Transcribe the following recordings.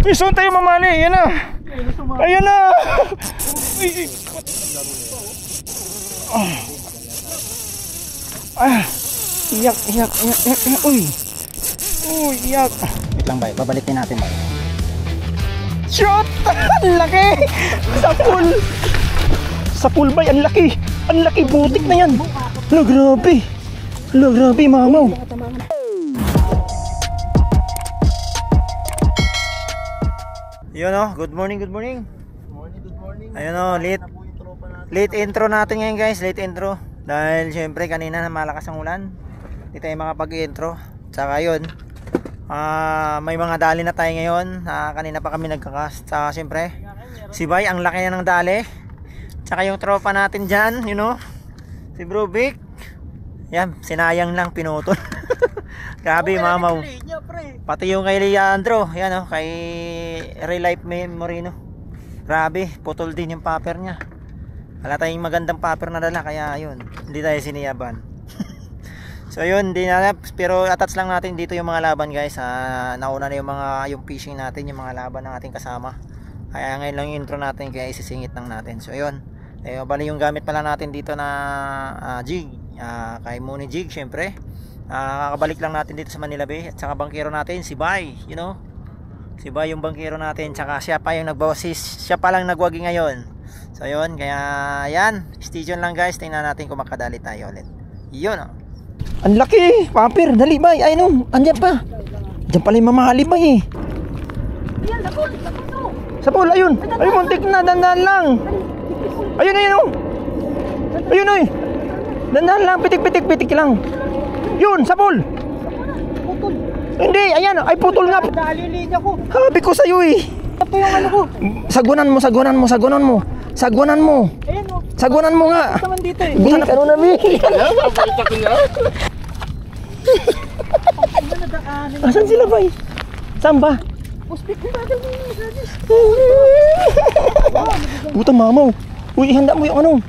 Isun tayo mamali. Ayan na. Ayan na. Iyak. Uy. Iyak. Wait lang, bay. Babalikin natin, bay. Shot! Ang laki! Sa pool, bay. Ang laki. Ang laki. Butik na yan. Hala, grabe. Hala, grabe, mamaw. Yun o. Good morning. Good morning. Ayun o. Late intro natin ngayon, guys. Late intro. Dahil syempre kanina na malakas ang ulan. Hindi tayo makapag-intro. Tsaka yun. May mga dali na tayo ngayon. Kanina pa kami nagkakast. Tsaka syempre si Bay, ang laki na ng dali. Tsaka yung tropa natin dyan, you know, si Bro Vic. Yan, sinayang lang, pinutol. Grabe, mamaw. Pati yung kay Leandro, yan o, kay Real Life Moreno. Grabe, putol din yung paper niya. Wala tayong magandang paper na dala, kaya yun, hindi tayo siniyaban. So yun, pero attach lang natin dito yung mga laban, guys. Nauna na yung fishing natin, yung mga laban ng ating kasama. Kaya ngayon lang yung intro natin, kaya isisingit lang natin. So yun, bali yung gamit pala natin dito na jig, kay Mooney Jig, syempre. Kakabalik lang natin dito sa Manila Bay. At saka bangkero natin, si Bay, you know. Si Bay yung bangkero natin, tsaka siya pa yung siya pa lang nagwagi ngayon. So yun, kaya yan, stay tuned lang, guys. Tingnan natin kung makadali tayo ulit. Yun o. Ang laki, paper, dali Bay. Ay no, andyan pa. Diyan pala yung mamahali Bay eh. Ayan, sa pool, ayun. Ay, muntik na, dandan lang. Ayun oh. Ayun oy. Dandan lang, pitik lang. Yun, sa pool. Putol. Hindi, ayan, ay putol nga. Dali linya ko. Sabi ko sa'yo eh. Ito yung ano ko. Sagunan mo. Ayan o. Sagunan mo nga. Naman dito eh. Bik, ano na Bik? Asan sila Bay? Saan ba? Puspik ko natin mo yung sadis. Puta mamaw. Uy, ihanda mo yung ano.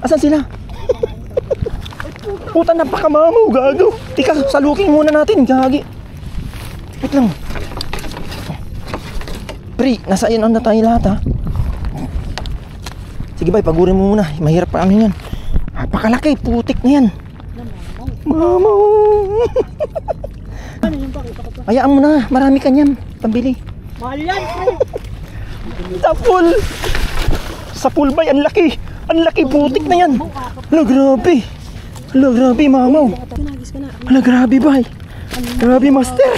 Asan sila? Puta, napakamamaw, gago. Tika, salukin muna natin, gagi. Wait lang. Pre, nasa iyan na tayo lahat ha. Sige Bay, pagurin mo muna. Mahirap pa ano yan. Napakalaki, putik na yan. Mamaw. Hayaan mo na, marami ka niyan. Pambili. Mahal yan. Sa pool Bay, ang laki. Ang laki, putik na yan. Hala, grabe. Hala, grabe, mamaw. Hala, grabe Bay. Grabe, master.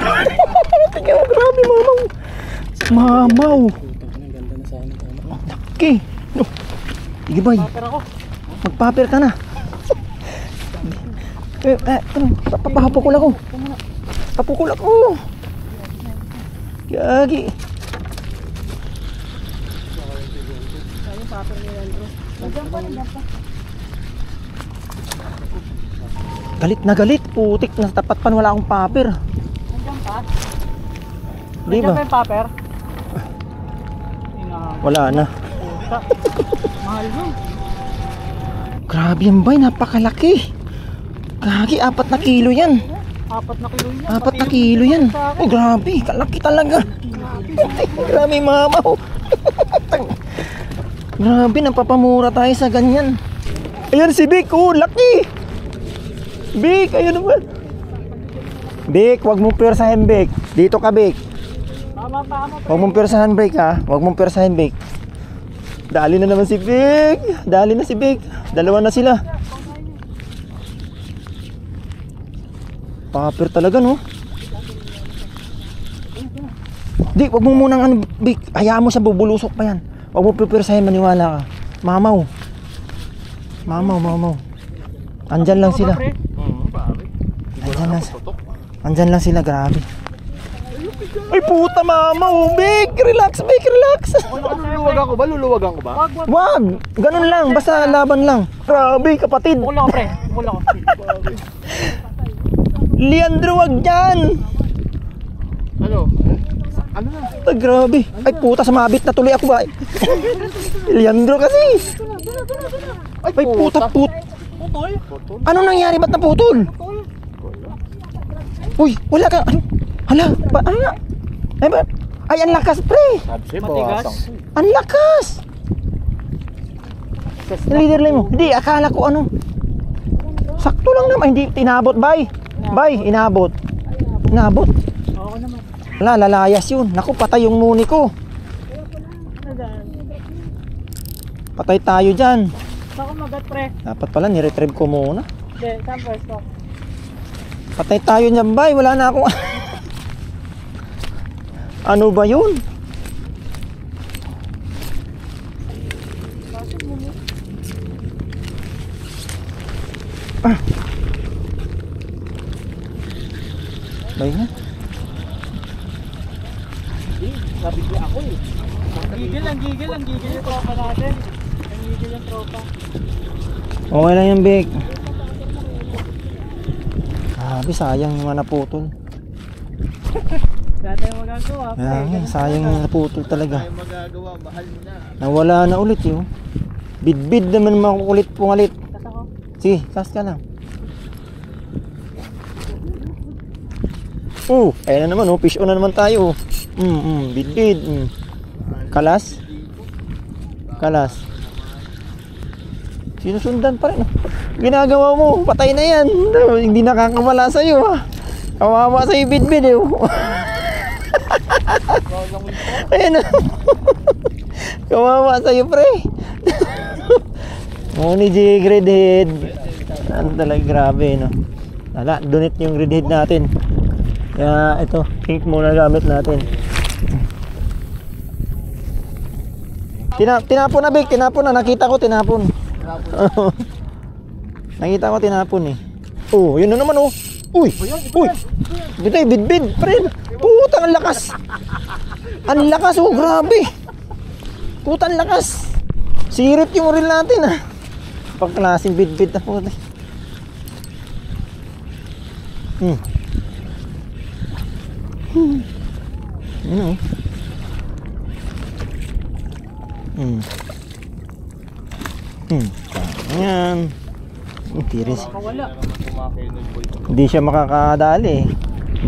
Grabe, mamaw. Mamaw. Okay. Sige Bay, magpaper ka na. Papapukul ako. Gagi. Galit na galit, putik na tapat pan, wala akong paper. Nandiyan pa? Di ba? Nandiyan pa yung paper? Wala na. Mahal mo. Grabe yan Bay, napakalaki. Gagi, 4 na kilo yan. 4 na kilo yan. 4 na kilo yan. Oh, grabe, kalaki talaga. Grabe, mamaw. Grabe, napapamura tayo sa ganyan. Ayan si Vic, oh, laki. Vic, ayun naman. Vic, wag mong persahin Vic. Dito ka Vic. Tama. Wag mong persahan Vic ha. Wag mong persahin Vic. Dali na naman si Vic. Dali na si Vic. Dalawa na sila. Paper talaga no. Di, wag mo munang ano Vic. Hayaan mo siya, bubulusok pa yan. Wag mo persahin, maniwala ka. Mamaw. Andyan lang sila. Andyan lang sila, grabe. Ay puta mamaw, Vic, relax. Luluwagan ko ba? Wag, ganun lang, basta laban lang. Grabe, kapatid. Bukul ako, pre. Leandro, wag dyan. Ano na? Ay, grabe. Ay puta, sumabit na tuloy ako ba? Leandro kasi. Ay puta. Putol? Ano nangyari, ba't naputol? Uy, wala ka. Hala, ano nga? Ay, ang lakas, pre! Matigas. Ang lakas! Leader line mo. Hindi, akala ko ano. Sakto lang naman. Hindi, inabot, bay. Bay, inabot. Inabot. Oo naman. Wala, lalayas yun. Naku, patay yung muni ko. Patay tayo dyan. Saan magat, pre? Dapat pala, niretrieve ko muna. Hindi, saan pwesto? Patay tayo dyan, bay. Wala na ako. Ano ba yun? Bay na. Nabigla ako eh. Ang gigil yung tropa natin. Ang gigil yung tropa. Okay lang yung big. Grabe, sayang yung mga naputol. Wala tayong magagawa. Kaya nga, sayang yung naputol talaga. Wala tayong magagawa, mahal mo na. Nawala na ulit yun. Bid-bid naman makukulit pungalit. Tas ako. Sige, cast ka lang. Ayan na naman, fish on na naman tayo. Bid-bid. Kalas. Kalas. Sinusundan pa rin. Ginagawa mo, patay na yan. Hindi nakakawala sa'yo, ha. Kawawa sa'yo, bid-bid, eh. Ayan na. Kawawa sa'yo, pre. Muni jig, redhead. Ano talaga, grabe, no. Wala, donate yung redhead natin. Kaya ito, pink muna gamit natin. Tinapon na, Big. Tinapon na. Nakita ko, tinapon. Nakita ko, tinapon, eh. Oh, yun na naman, oh. Uy! Uy! Dito, bid-bid. Friend. Putang, ang lakas. Ang lakas, oh. Grabe. Putang lakas. Sirit yung reel natin, ah. Pagklaseng bid-bid na po. Yun, oh. Ayan. Tiris. Hindi siya makakadali,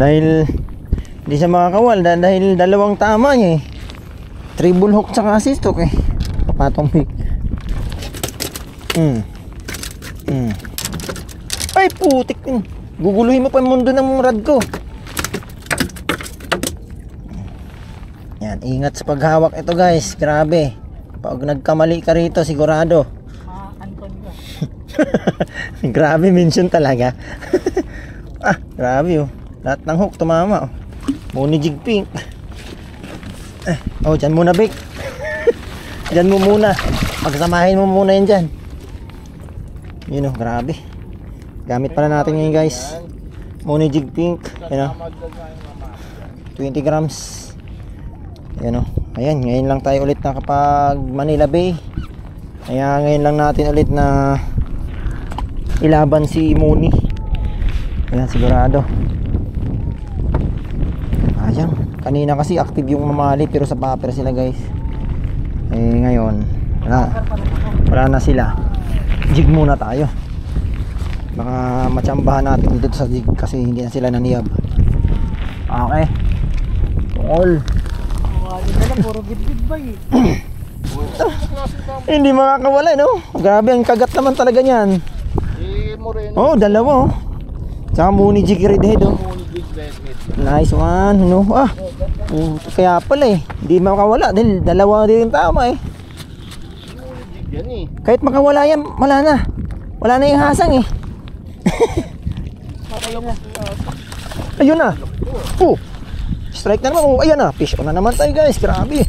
dahil hindi siya makakawal dahil dalawang tama niya, eh. Triple hook tsaka assist hook, eh. Papatong big. Ay putik. Guguluhin mo pa yung mundo ng rad ko. Yan, ingat sa paghawak ito, guys. Grabe. Pag nagkamali ka rito, sigurado. Anton ka. Grabe, mention talaga. Grabe, oh. Lahat ng hook tumama, oh. Muni jig pink. Dyan muna, Big. Dyan mo muna. Pagsamahin mo muna yan dyan. Yun, oh, grabe. Gamit pala natin ngayon, guys. Muni jig pink. Yun, oh. 20 grams. Yan, oh. Ayan, ngayon lang tayo ulit nakapag Manila Bay. Kaya ngayon lang natin ulit na ilaban si Muni. Ayan, sigurado. Ayan, kanina kasi active yung mamali, pero sa paper sila, guys. Eh ngayon wala na sila. Jig muna tayo. Baka matsambahan natin dito sa jig kasi hindi na sila naniyab. Okay, all. Puro bid-bid ba, eh. Hindi makakawala, no? Grabe, ang kagat naman talaga niyan. Oh, dalawa, oh. Tsaka Muni jig redhead, oh. Nice one, no? Kaya pala, eh. Hindi makakawala dahil dalawa din tama, eh. Kahit makawala yan, wala na. Wala na yung hasang, eh. Ayun na. Strike na naman. Ayan na. Fish on na naman tayo, guys. Grabe.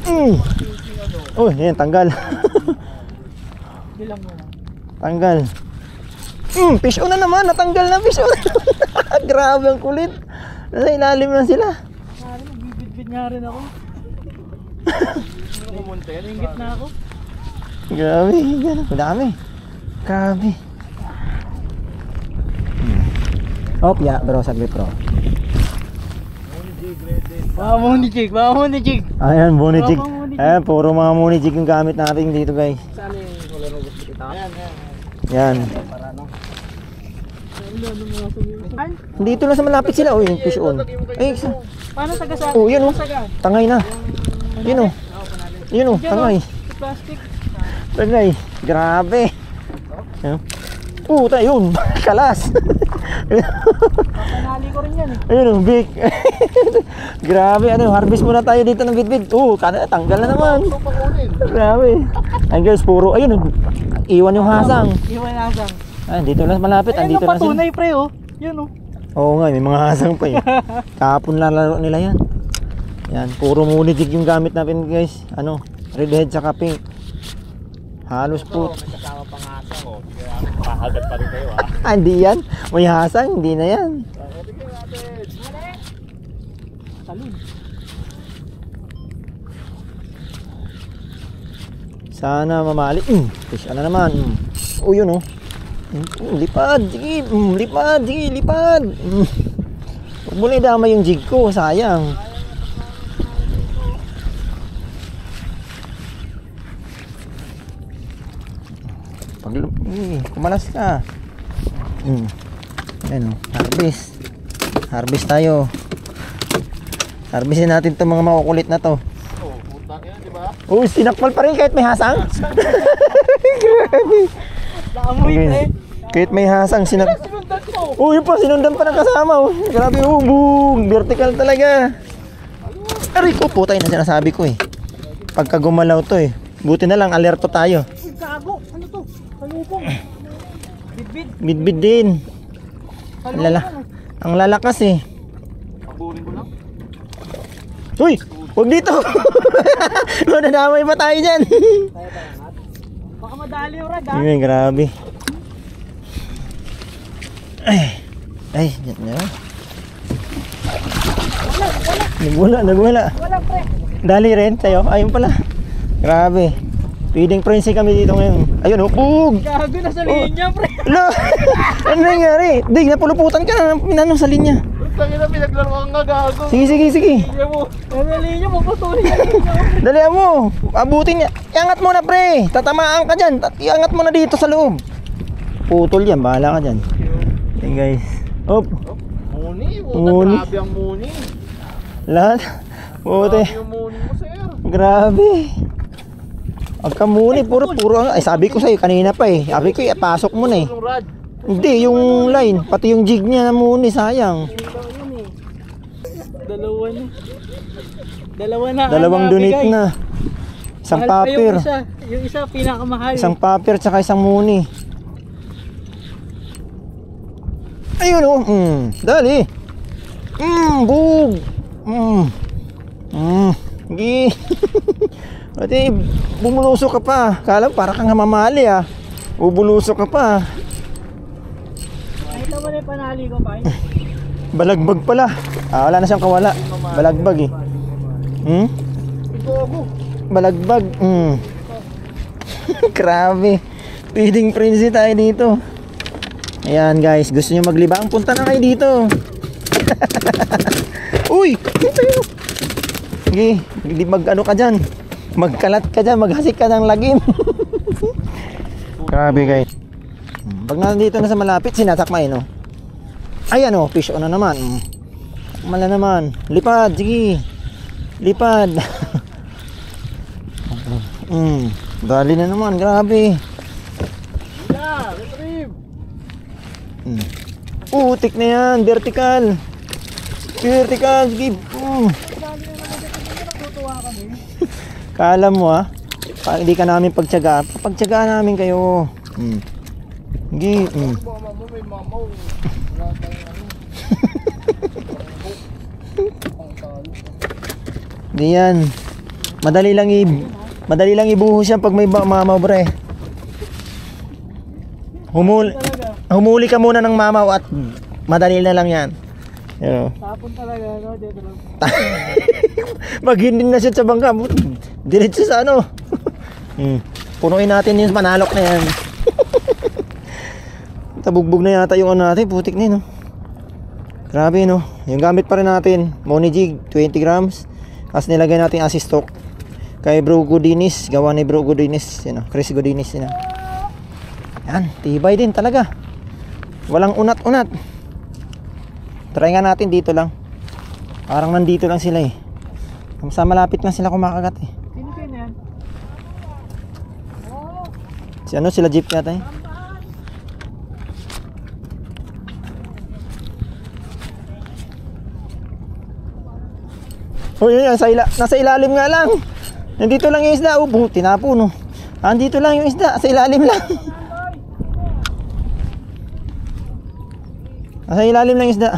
Yan. Tanggal. Tanggal. Fish on na naman. Natanggal na fish on. Grabe, ang kulit. Nasa ilalim na sila. Bid-bid nga rin ako. Ringgit na ako. Grabe. Madami. Grabe. Yeah, bro. Saglit, bro. Muni jig. Ayan, Muni jig. Ayan, puro mga Muni jig yung gamit natin dito, guys. Saan yung wala na gusto kita? Ayan. Yan. Dito na sa malapit sila. Oh, yung fish on. Ay, isa. Paano taga sa? Oh, yun oh. Tangay na. Yun oh. Yun oh, tangay. Plastic. Tangay. Grabe. Puta, yun. Kalas. Papanali ko rin yan eh. Ayun oh, big. Grabe, ano, harvest muna tayo dito ng bitbit. Tanggal na naman. Grabe. Ayun guys, puro, ayun, iwan yung hasang. Iwan yung hasang. Dito na malapit, ayun andito yung na sila. patunay pre oh. Yun oh. Oo nga, may mga hasang pa eh. Kahapon lalaro nila yan. Yan, puro munijig yung gamit natin guys. Ano, redhead tsaka pink. Halos po. May kasama pang hasang oh. Mahagat pa rin kayo Hindi yan. May hasang, hindi na yan. Salud. Sana mamali. Fish ano naman. Yun oh. Lipad. Sige. Lipad. Sige, lipad. Huwag mo na idama yung jig ko. Sayang. Kumalas ka. Ayan oh. Harvest. Harvest tayo. Harvestin natin itong mga makukulit na to. Putak yan, di ba? Sinakpal pa rin kahit may hasang. Grabe. Naamoy eh. Kahit may hasang Sinundan ko. yun pa, sinundan pa ng kasama oh. Grabe boom. Vertical talaga. Aray ko, putay na sinasabi ko eh. Pagka gumalaw to eh. Buti na lang, alerto tayo. Gago, ano to? Salupong. Bidbid. Bidbid din. Ang lalakas eh. Paburin ko lang. Uy! Huwag dito! Nadamay pa tayo dyan. Baka madali yung rad Ay, grabe. Ay, yan na. Nagwala. Wala pre. Dali rin sa'yo. Ayun pala. Grabe. Feeding frenzy kami dito ngayon. Ayun oh, bug! Gago na sa linya pre. Lo! Ano nangyari? Dig, napuluputan ka na ng sa linya. Tangin na pinaglaruan nga gago. Sige. Linya mo. Ano linya mo? Patuloy yung linya mo. Dali mo. Abutin niya. Iangat mo na pre. Tatamaan ka dyan. Iangat mo na dito sa loob. Putol yan. Bahala ka dyan. Okay guys. Op. Muni. Muni. Grabe ang muni. Lahat. Puti. Grabe yung muni mo sir. Grabe. Agka muni. Puro. Ay sabi ko sa'yo kanina pa eh. Sabi ko pasok mo na eh. Yung rad. Hindi. Yung line. Pati yung jig niya na muni. Sayang. Dalawa na. Dalawang donate na. Isang Mahal pa paper. Yung isa pinakamahal. Isang paper tsaka isang muni. Ayun oh. Dali. Bug. Gi. Pati bumulusok ka pa. Kala para kang mamali ah. Bubulusok ka pa. Nakita mo na yung panali ko pa. Balagbag pala. Wala na siyang kawala. Balagbag eh. Balagbag. Grabe. Feeding frenzy tayo dito. Ayan guys, gusto nyo maglibang? Punta na kayo dito. Uy! Sige, mag-ano ka dyan. Magkalat ka dyan, maghasik ka ng lagim. Grabe guys. Pag nandito na sa malapit, sinasakmay no. Ayan o, fish on na naman. Mala naman. Lipad, sige. Lipad. Dali na naman, grabe. Putik na yan, vertical. Vertical, sige. Kala mo ah, hindi ka namin pagtyaga. Pagtyagaan namin kayo. Sige. Di yan. Madali lang ibuhos yan pag may mamaw bre. Humuli ka muna ng mamaw at madali na lang yan. Tapon talaga, no? Maghindin na siya sa bangka. Diretso sa ano. Punuin natin yung manalok na yan. Tabugbog na yata yung ano natin. Putik na yun, no? Grabe, no? Yung gamit pa rin natin, Money Jig, 20 grams. As nilagay natin assist stock kay Bro Godinis, gawa ni Bro Godinis, Chris Godinis, Yan, tibay din talaga. Walang unat-unat. Try nga natin dito lang. Parang nandito lang sila eh. Sa malapit lang sila kumakagat eh. Sino kayo na yan? Si ano, sila jeep yata eh. Oh, yun, nasa ilalim nga lang. Nandito lang yung isda. Oh, tinapo no. Nandito lang yung isda, sa ilalim lang. Nasa ilalim lang yung isda.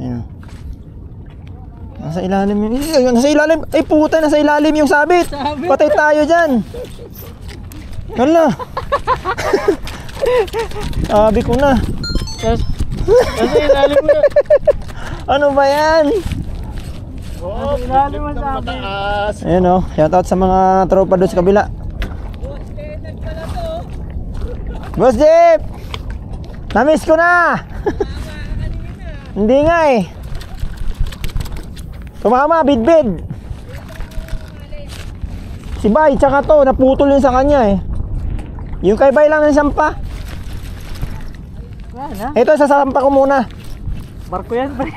Ayun. Nasa ilalim yung ayun, nasa ilalim. Ay puta, nasa ilalim yung sabit. Patay tayo dyan. Hala. Sabi ko na. Nasa ilalim mo. Ano ba yan? Nasa ilalim mo sabi. Ayun o, shoutout sa mga tropa doon sa kabila. Boss Jeep! Namiss ko na! Hindi nga eh. Tumama, bidbid. Si Bay, tsaka to, naputol yun sa kanya eh. Yung kay Bay lang ng sampa. Ito, sasampa ko muna. Barko yan, pre.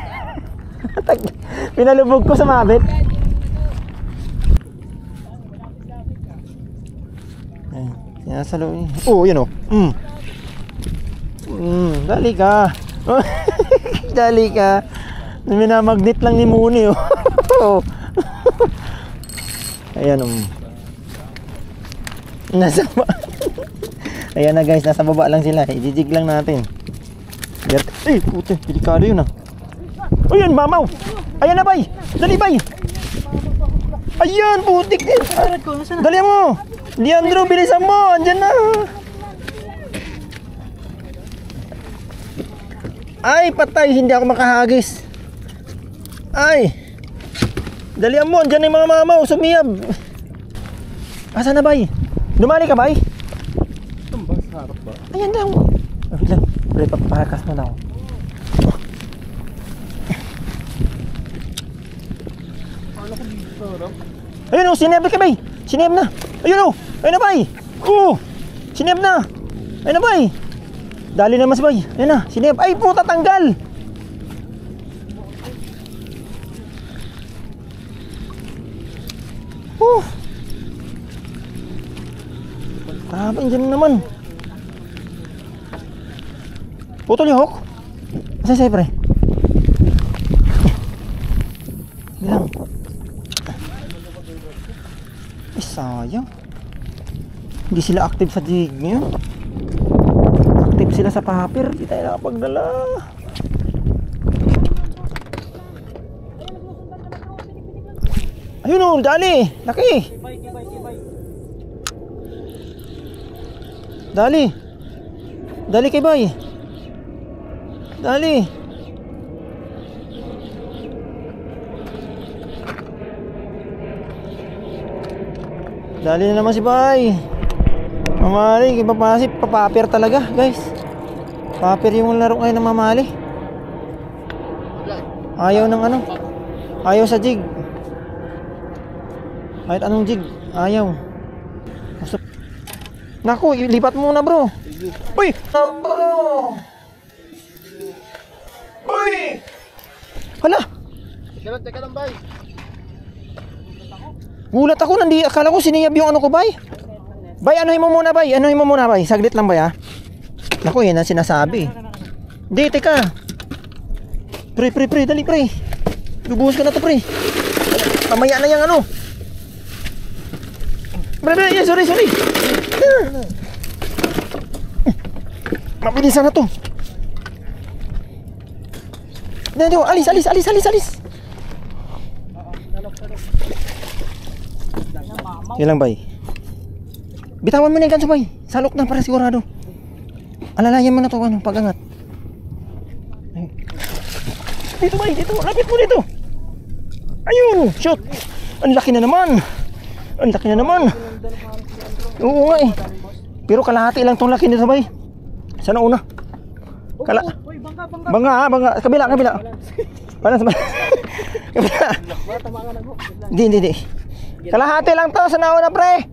Pinalubog ko sa mabit. Sinasalo niya. Oh, yun oh. Dali ka. Dali ka. Minamagnet lang ni Muni oh. Ayan nasa ayan na guys, nasa baba lang sila. I-jig lang natin. Ay, puti, delikado yun ah. Ayan, mamaw. Ayan na, Bay. Dali, Bay. Ayan, putik din. Dali mo. Leandro, bilisan mo. Andyan na. Ay, patay. Hindi ako makahagis. Ay. Dalian mo. Andyan na yung mga mamaw. Sumiyab. Asa na, Bay? Dumali ka, Bay? Tumbang sa harap ba? Ayan daw. Wait lang. Pre, papakas mo na ako. Ayun o, sineb ka, Bay. Sineb na. Ayun o. Ayun na, Bay. Sineb na. Ayun na, Bay. Dali naman si Bay. Ayun na, sineb. Ay, puta, tanggal. Grabe, dyan naman. Putol yung hook. Masay sa'yo, pre. Bilang. Ay, sayang. Hindi sila active sa jig ngayon. Active sila sa paper. Hindi tayo nakapagdala. Ayun o, dali. Laki. Dali. Dali kay Bay. Dali. Dali na naman si Bay. Mamali, papapir talaga, guys. Papir yung laro ngayon ng mamali. Ayaw ng ano? Ayaw sa jig. Kahit anong jig, ayaw. Naku, lipat muna, bro. Uy! Bro! Uy! Hala! Teka lang, Bay. Gulat ako, akala ko siniyab yung ano ko, Bay. Bay, anuhin mo muna, Bay. Anuhin mo muna, Bay. Saglit lang, Bay, ha. Naku, yan ang sinasabi. Hindi, teka. Pre, dali, pre. Lubuhos ka na to, pre. Mamaya na yung ano. Pre, sorry. Mabilisan na to. Alis. Ilang, Bay? Bitawan mo na yung ganso, Bay. Salok na para sigurado. Alalayan mo na to, ano, pag-angat. Dito, Bay, dito. Lapit mo dito. Ayun, shoot. Ang laki na naman. Oo nga eh. Pero kalahati lang tong laki nito, Bay. Sana una. Bangga. Kabila. Paano sa kabila? Hindi. Kalahati lang to sa nauna, pre.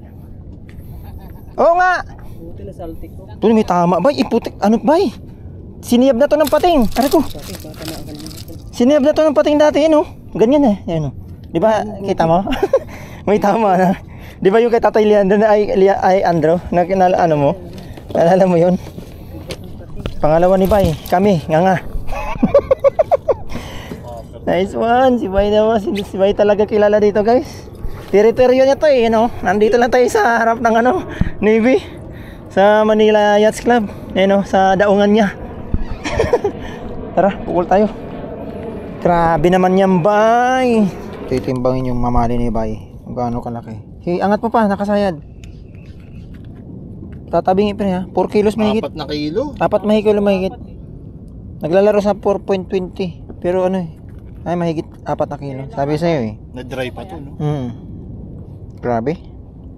Oo nga. Buti na saltik ko. Tuloy may tama bay. Iputik. Ano bay? Siniyab na to ng pating. Aray ko. Siniyab na to ng pating dati. Yan o. Ganyan eh. Yan o. Di ba kita mo? May tama na. Di ba yung kay Tatay Leandro na ay Andro? Ano mo? Naalala mo yun? Pangalawa ni Bay. Kami. Nga. Nice one. Si Bay naman. Si Bay talaga kilala dito guys. Teritoryo niya to eh. You know? Nandito lang tayo sa harap ng Navy. Sa Manila Yachts Club. Sa daungan niya. Tara, pukul tayo. Grabe naman yan, Bay. Titimbangin yung mamali ni Bay. Gaano kalaki. Angat mo pa, nakasayad. Tatabingin pa niya. 4 kilos mahigit. 4 na kilo. 4 mahigit. Naglalaro sa 4.20. Pero ay mahigit 4 na kilo. Sabi sa'yo eh. Na-dry pa to, no? Grabe.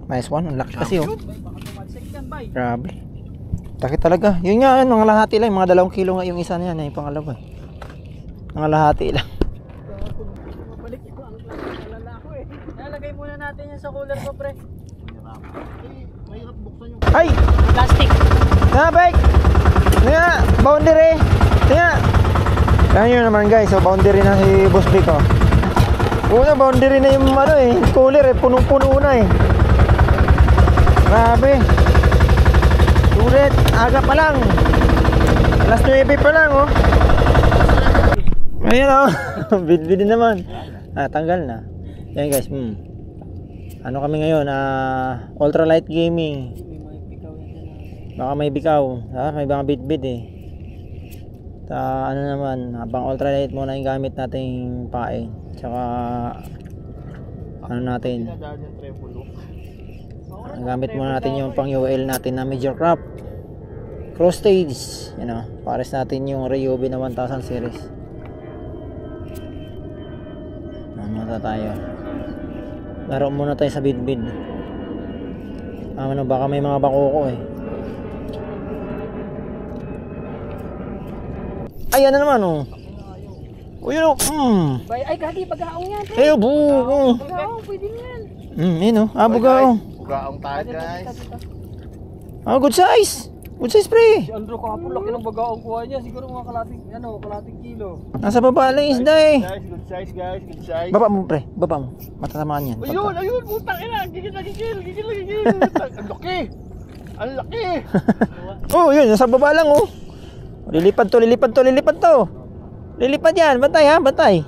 Nice one. Ang laki kasi oh. Grabe. Laki talaga. Yun nga, mga lahati lang. Mga 2 kilo nga yung isa na yan. Yung pangalawa eh. Mga lahati lang. Nalagay muna natin yan sa cooler ko, pre. Mahirap buksan yung Ay! Plastic. Nga, Bek! Nga! Boundary! Nga! Yan yun naman guys. So, boundary na si Boss Vic oh. Una, boundary na yung cooler eh. Punong-puno na eh. Grabe. Sulit. Aga pa lang. Alas 9 pa lang oh. Ayan oh. Bid-bid naman. Tanggal na. Yan guys. Ano kami ngayon? Ultralight gaming. Baka may bikaw. May mga bit-bit eh. Ano naman, habang ultralight muna yung gamit nating pae. Tsaka ano natin, gamit muna natin yung pang UL natin na major crop cross stage, pares natin yung Ryobi na 1000 series. Muna tayo, laro muna tayo sa bid-bid. Baka may mga bakoko eh. Ayan na naman oh. Uy, Ay, gagi, pag-aong yan. bugaong. Pag-aong, pwede yan. Yun oh. Bugaong. bugaong tayo, guys. Good size. Good size, pre. Si Andrew kahapon, laki ng bag-aong kuha niya. Siguro mga kalating kilo. Nasa baba lang yung isda eh. Good size, guys. Good size. Baba mo, pre. Baba mo. Matatamaan yan. Ayun, putang ina. Gigil. Ang laki. Ang laki. Oh, yun. Nasa baba lang oh. Lilipad to. Lilipad yan. Bantay ha, bantay.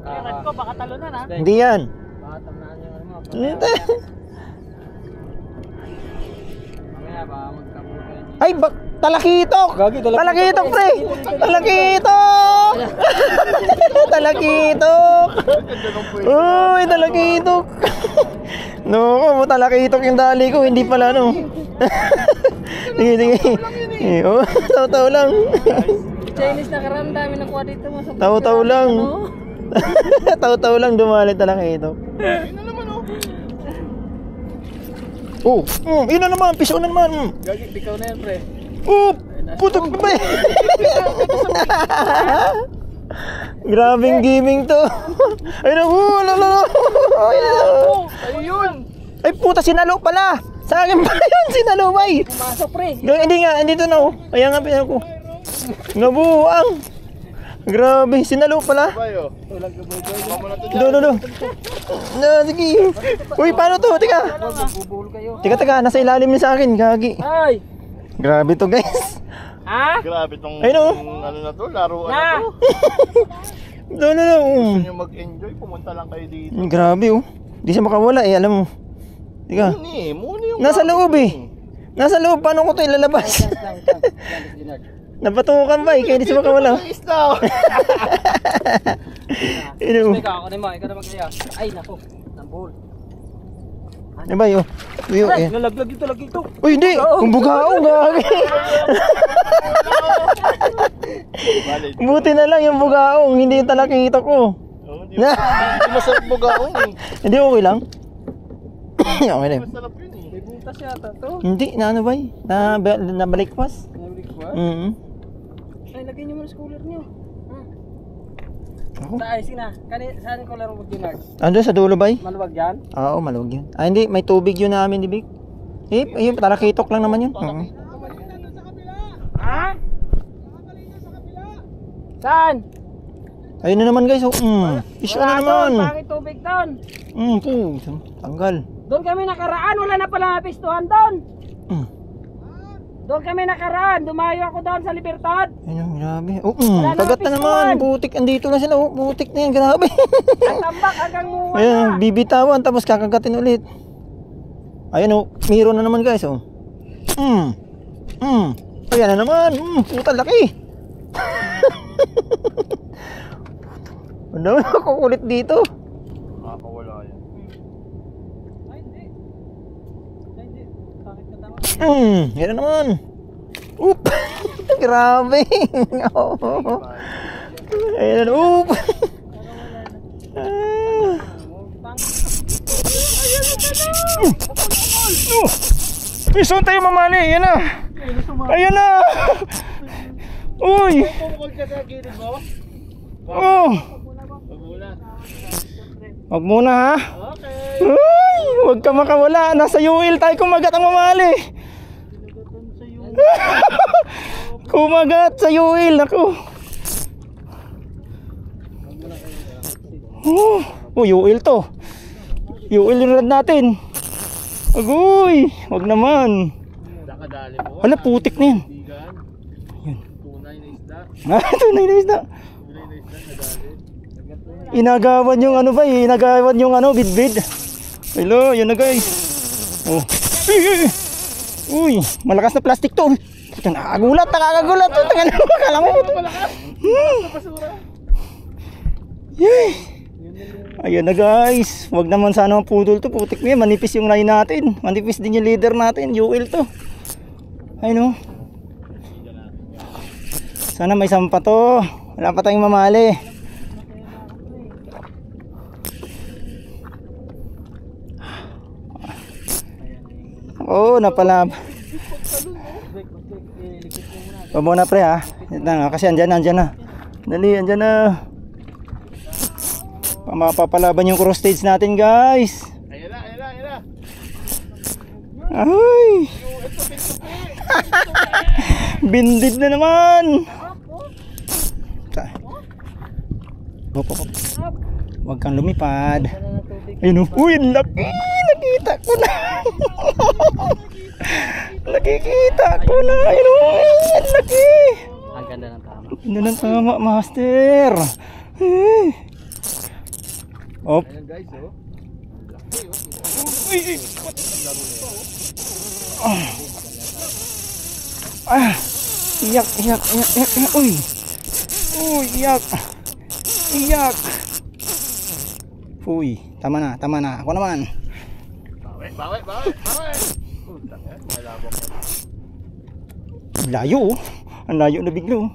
Red ko, baka talunan ha. Hindi yan. Baka talunan yung mga. Hindi. Mamaya ba, magkabukan. Ay, talakitok. Gagi, Talakitok, pre. Talakitok. Talakitok. Uy, talakitok. No, talakitok yung dali ko. Hindi pala Sige. Taw-taw lang. Chinese na karam, dami nakuha dito mo sa Taw-taw lang. Taw-taw lang dumalit talakitok. Ayun na naman, Oh, yun na naman, piso na naman. Gagi, ikaw na yan, pre. Putok pa ba? Grabing gaming to. Ayun. Ay puta, sinalo pala. Sa akin pala yun, sinalo bay. Pumasok, pre. Hindi nga, andito na oh. Kaya nga pinag ko. Nabuang. Grabe, sinalo pala. Bayo. Sige. Uy, paano to? Teka. Bubuhol kayo. Teka, nasa ilalim niya sa akin, gagi. Ay! Grabe to guys. Grabe tong Ayun, oh. ano na to, laruan na to. No. Gusto nyo mag-enjoy, pumunta lang kayo dito. Grabe oh. Di siya makawala eh, alam mo. Teka. Muni yung Nasa loob eh. Nasa loob, paano ko ito ilalabas? Napatukan ba eh, kaya di siya makawala. Isda. Teka, ako na mo, ikaw na mag-aya. Ay, naku, nambol. Ano ba yun? Ay, nalaglag ito, lagi ito. Uy, hindi! Kumbugaong, gagi! Buti na lang yung bugaong, hindi yung talakita ko. Hindi masarap bugaong eh. Hindi, okay lang? Okay lang. Masarap yun eh. May butas yata to. Hindi, na ano ba eh? Nabalikpas? Nabalik ba? Ay, lagay niyo muna sa cooler niyo. Ako? Ay, sige na. Saan yung cooler mo mag-dinag? Ando sa dulo ba eh? Maluwag yan? Oo, maluwag yun. Hindi, may tubig yun namin, Dibig. Yung talakitok lang naman yun. Ha? Saan? Ayun na naman guys. Fish na naman. Bakit tubig doon? Tanggal. Doon kami nakaraan, wala na pala napistuhan doon. Doon kami nakaraan, dumayo ako doon sa Libertad. Ayun, grabe. Wala na Kagat na napistuhan. naman. Butik, andito na sila. Butik na yan, grabe. Ang tambak hanggang muwan Ayun, na. bibitawan tapos kakagatin ulit. Ayun meron na naman guys. Ayan na naman. Puta laki. Ano ako kulit dito. Makakawala yan. Ay, hindi. Ay, hindi. Bakit ka tama? Yan na naman. Oop. Grabe. Ayan na. Oop. Ison tayo mamali. Ayan na. Ayan na. Uy. Pumukol ka sa gilid mo? Oh. Wag muna ha. Okay. Uy, wag ka makawala. Nasa UL tayo kumagat ang mamali. Kumagat sa UL ako. UL to. UL yung rad natin. Agoy, wag naman. Nakadali mo. Hala, putik na yan. Bigan. Yun. Tunay na isda. Tunay na isda. Tunay na isda. Nadali. Inagawan yung ano ba, inagawan yung ano, bidbid. Hello, yun na guys. Oh. Uy, malakas na plastic to. Puta, nakakagulat. Tangan mo, akala mo. Yay. Ayan na guys. Wag naman sana pudol to. Putik na yan. Manipis yung line natin. Manipis din yung leader natin. UL to. Ayun oh. Sana may sampa to. Wala pa tayong mamali. Oh, napalab. Babo na pre ha. Kasi andyan na. Dali, andyan na. Mapapalaban yung cross stage natin guys. Ayan na, ayan na, ayan na. Ay. Bindid na naman. Hop. Huwag kang lumipad. Ayun oh. Uy, laki. Nakita ko na. Nakikita ko na. Ayun oh. Laki. Ang ganda ng tama. Ganda ng tama, master. Op. Ayan guys, oh. Iyak. Uy. Iyak. Uy, tama na. Ako naman. Bawi. Puta nga, malabang ka. Layo oh. Ang layo na biglo.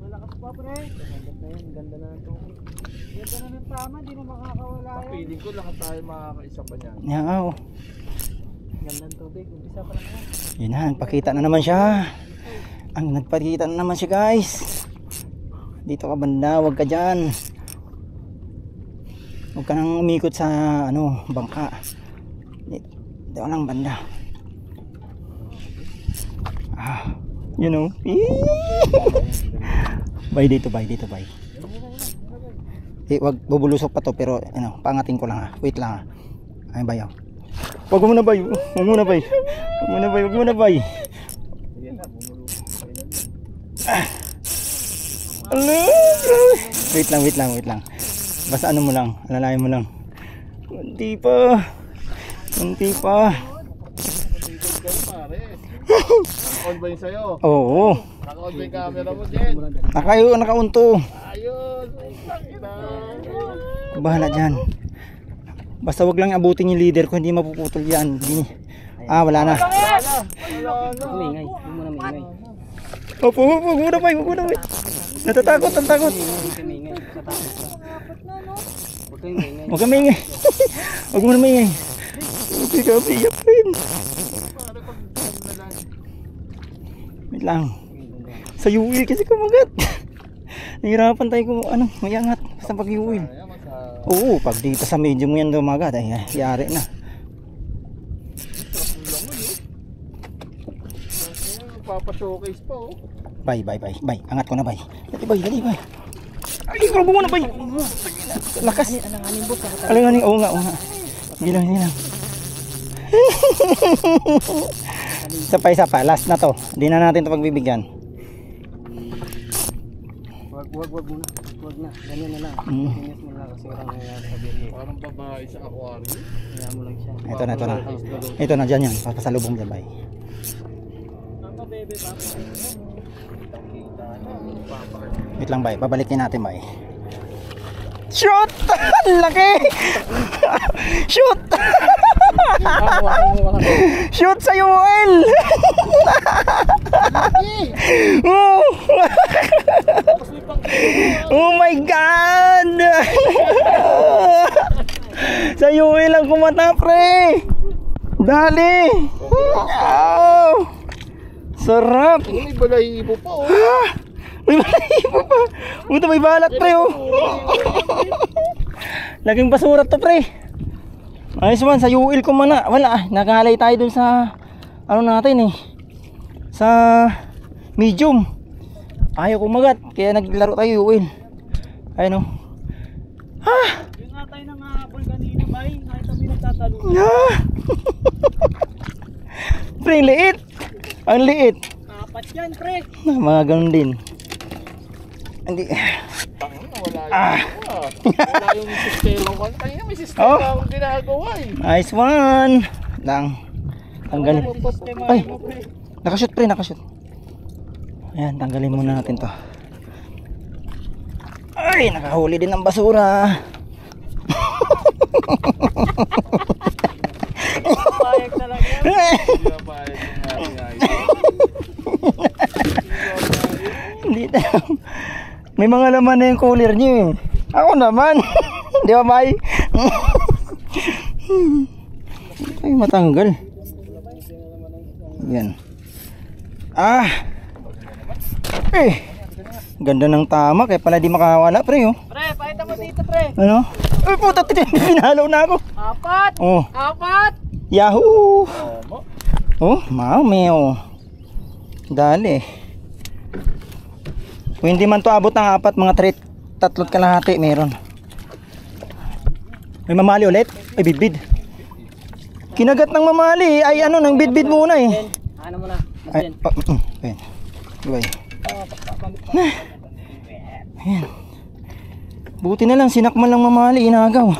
Malakas pa pre. Ganda na ng tubig. Ganda na ng tama, di na makakawala yan. Feeling ko lahat tayo makakaisa pa niyan. Yan oh. Ganda ng tubig, umpisa pa lang yan. Yun na, nagpakita na naman siya. Nagpakita na naman siya guys. Dito ka banda, wag ka dyan. Huwag ka nang umikot sa bangka. Dito lang banda. You know. Bay dito. Wag bubulusok pa to pero pangatin ko lang ha. Wait lang ha. Ay bayaw. Wag mo na bay. Wait lang. Basta mo lang, alalayan mo lang. Kunti pa. On ba yun sa'yo? Oo. Naka-on ba yung camera mo, Jen? Nakaunto. Ayun. Bahala dyan. Basta wag lang abutin yung leader ko, hindi mapuputol yan. Wala na. Umingay, hindi mo na umingay. Opo, wag muna bay. Natatakot. Umingay, natakot ka. Huwag kang umingay. Huwag kang maingay. Huwag mo na maingay. Hindi ka piyak rin. Wait lang. Sa UL kasi kumagat. Nahirapan tayo kung mayangat sa pag-UL. Oo, pag dito sa medium mo yan dumagat, ay yari na. Nagpapa-showcase pa oh. Bay. Angat ko na bay. Dali bay. Ay, grabe mo na bay. Lakas. Alanganin, oo nga. Hindi lang. Isa pa. Last na to. Hindi na natin ito pagbibigyan. Wag muna. Wag na. Ganyan na lang. Tingnan mo lang kasi walang nangyayari sa birye. Parang babae sa aquarium. Kaya mo lang siya. Ito na dyan yan. Papasalubong dyan bay. Papa bebe, papa. Wait lang bay. Babalikin natin bay. Shoot! Laki! Shoot! Shoot sa UL! Oh my God! Sa UL lang kumata pre! Dali! Oh! Sarap! May balahibo pa oh. May balahibo pa! Buto may balat pre oh! Laging basurat to pre! Ayos man, sa UL ko man na. Wala, nakahalay tayo dun sa ano natin eh, sa medium. Ayaw kumagat, kaya naglaro tayo UL. Ayun o. Yung nga tayo nang habol kanina bay, kahit kami nagtatalo. Pre, liit. Ang liit. Apat yan pre. Mga ganun din. Hindi. Wala yung sistema ko. Kanina may sistema akong ginagawa eh. Nice one. Tanggalin. Ay, nakashoot pre, nakashoot. Ayan, tanggalin muna natin to. Ay, nakahuli din ng basura. Payag talaga yan. Hindi na. May mga laman na yung cooler nyo eh. Ako naman. Di ba bay? Ay, matanggal. Yan. Ganda ng tama. Kaya pala di makawala pre oh. Pre, pakita mo dito pre. Ano? Ay puta, pinalo na ako. Apat. Oh. Apat. Yahoo! Oh, mao. Dali. Kung hindi man to abot ng apat, mga 3 kalahati meron. May mamali ulit? Ay, bidbid. Kinagat ng mamali. Ay, ano, nang bidbid muna eh. Ano mo na? Ay, ayan. Diba eh. Ayan. Buti na lang, sinakman lang mamali, inagaw.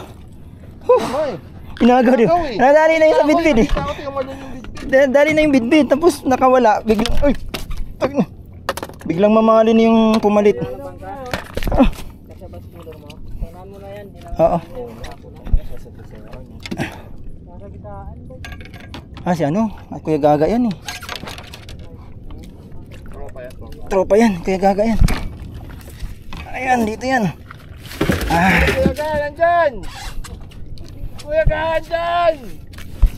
Inagaw din. Nadali na yung sa bidbid eh. Dali na yung bidbid, tapos nakawala. Biglang mamali na yung pumalit. Oo. Si ano? At Kuya Gaga yan eh. Tropa yan, Kuya Gaga yan. Ayan, dito yan. Kuya Gaga, nandyan! Kuya Gaga, nandyan!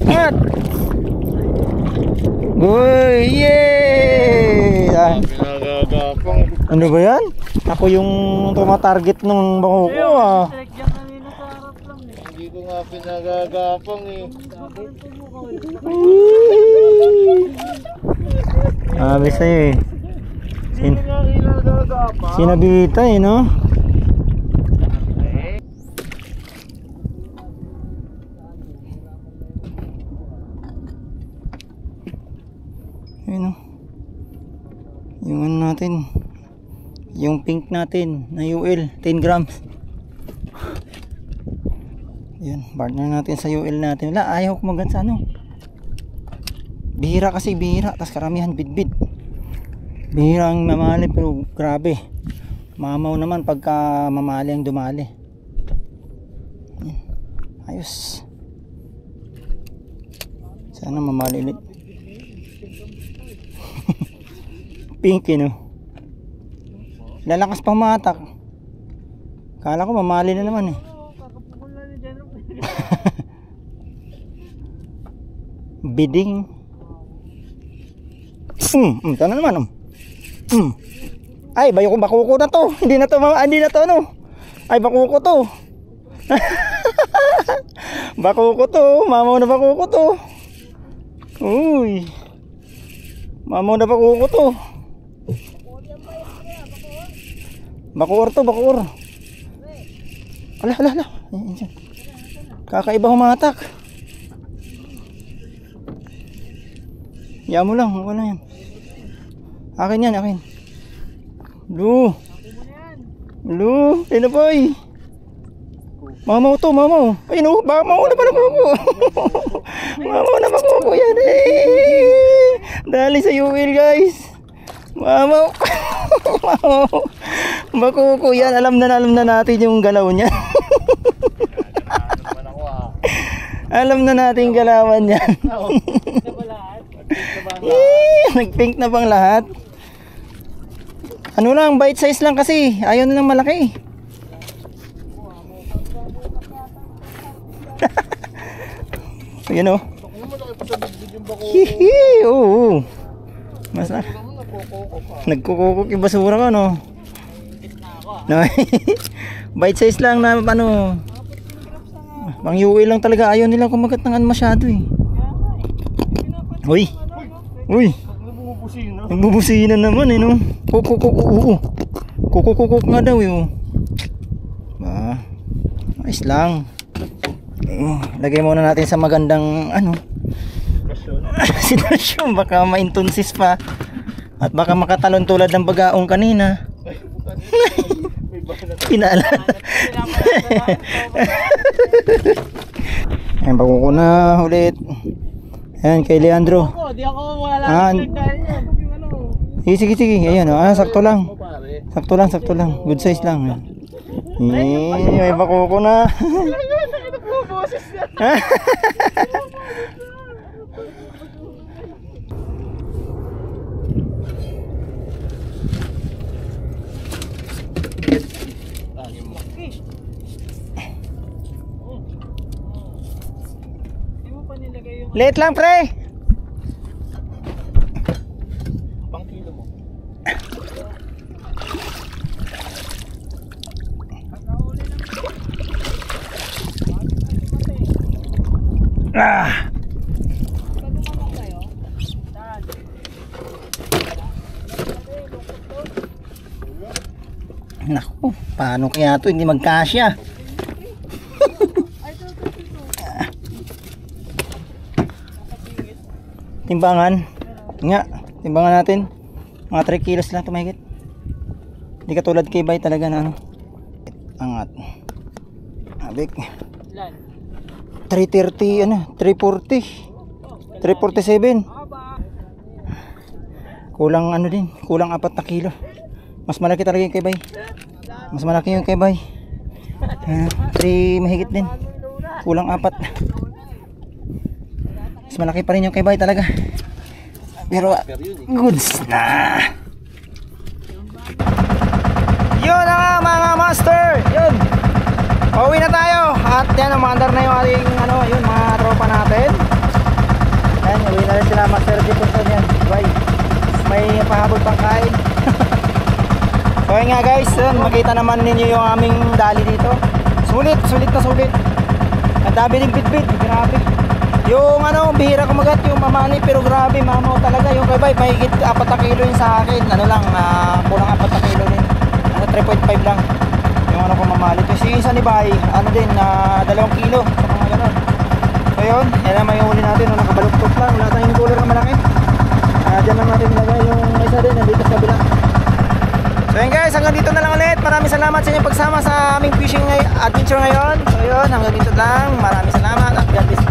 At! Uy, yay! Pinagagapang. Ano ba yan? Ako yung tumatarget nung bako ko ah. Select yan kanina sa harap lang eh. Hindi ko nga pinagagapang eh. Sabi sa'yo eh. Hindi nga pinagagapang. Sinabita eh no? Ayun o. Yung ano natin, yung pink natin na UL 10 grams. Yan, partner natin sa UL natin. Wala, ayaw kumagat sa ano. Bihira kasi, bihira. Tapos karamihan bidbid. Bihira ang mamali pero grabe. Mamaw naman pagka mamali ang dumali. Ayos. Sana mamali ulit. Pinky no. Lalakas pa matak. Kala ko mamali na naman eh. Bidding. Tana naman. Ay, bakuko na to. Hindi na to ano. Ay, bakuko to. Bakuko to. Mamaw na bakuko to. Uy. Mamaw na bakuko to. Bakuor to, bakuor. Ala. Ayan, ayan. Kakaiba humatak. Yan mo lang, wala yan. Akin yan, akin. Lu. Ayun na boy. Mamaw to, mamaw. Ayun o, mamaw na pala kuko. Mamaw na makuko yan eh. Dali sa UL guys. Mamaw. Mamaw. Makuko yan, alam na natin yung galaw niya. Alam na natin galawan yan. Nag-pink na bang lahat? Ano lang, bite size lang kasi. Ayaw na lang malaki. Ayan o. Hihi, oo. Mas na. Nagkukukok yung basura ka no. No. Bite size lang na ano. Pang UA lang talaga. Ayaw nila kumagat ng ano masyado eh. Uy. Nagbubusina naman eh no. Kukukuk nga daw eh oh. Ayos lang. Lagay muna natin sa magandang ano sitwasyon. Baka ma-intonsis pa. At baka makatalon tulad ng bagaong kanina. Pinalan. Ayan, bago ko na ulit. Ayan, kay Leandro. Di ako wala lang Sige. Ayan, sakto lang. Sakto lang. Good size lang. Ayan. May bako ko na. Late lang pre. Pang kilo mo. Naku, paano kaya ito hindi magkasya? Timbangan nga, timbangan natin mga 3 kilos lang tumahigit. Hindi katulad kay Bay talaga na ano, angat abik 330 ano, 340 347 kulang ano din, kulang 4 na kilo. Mas malaki talaga yung kay Bay, mas malaki yung kay Bay. 3 mahigit din, kulang 4. Mas malaki pa rin yung kay Bay talaga. Pero goods na. Yun na nga mga master. Yun. Pauwi na tayo. At yan, umandar na yung ating ano, yun, mga tropa natin. Yan, uwi na rin sila Master Jefferson yan. Bye. May pahabol pang kain. So yun nga guys, yun, makita naman ninyo yung aming dali dito. Sulit na sulit. Ang dami rin bit-bit. Grabe. Yung ano, bihira kumagat yung mamali, pero grabe, mamaw talaga. Yung kay Bay, mahigit 4 na kilo yun sa akin. Ano lang, kulang 4 na kilo din. 3.5 lang yung ano ko mamali. Kasi isa ni Bay, ano din, 2 kilo sa mga ganon. So yun, yan na may huli natin. Nakabaluktot lang, wala tayong cooler na malaki. Diyan lang natin nilagay yung isa din, nandito sa kabila. So yun guys, hanggang dito na lang ulit. Maraming salamat sa inyong pagsama sa aming fishing adventure ngayon. So yun, hanggang dito lang. Maraming salamat at God bless.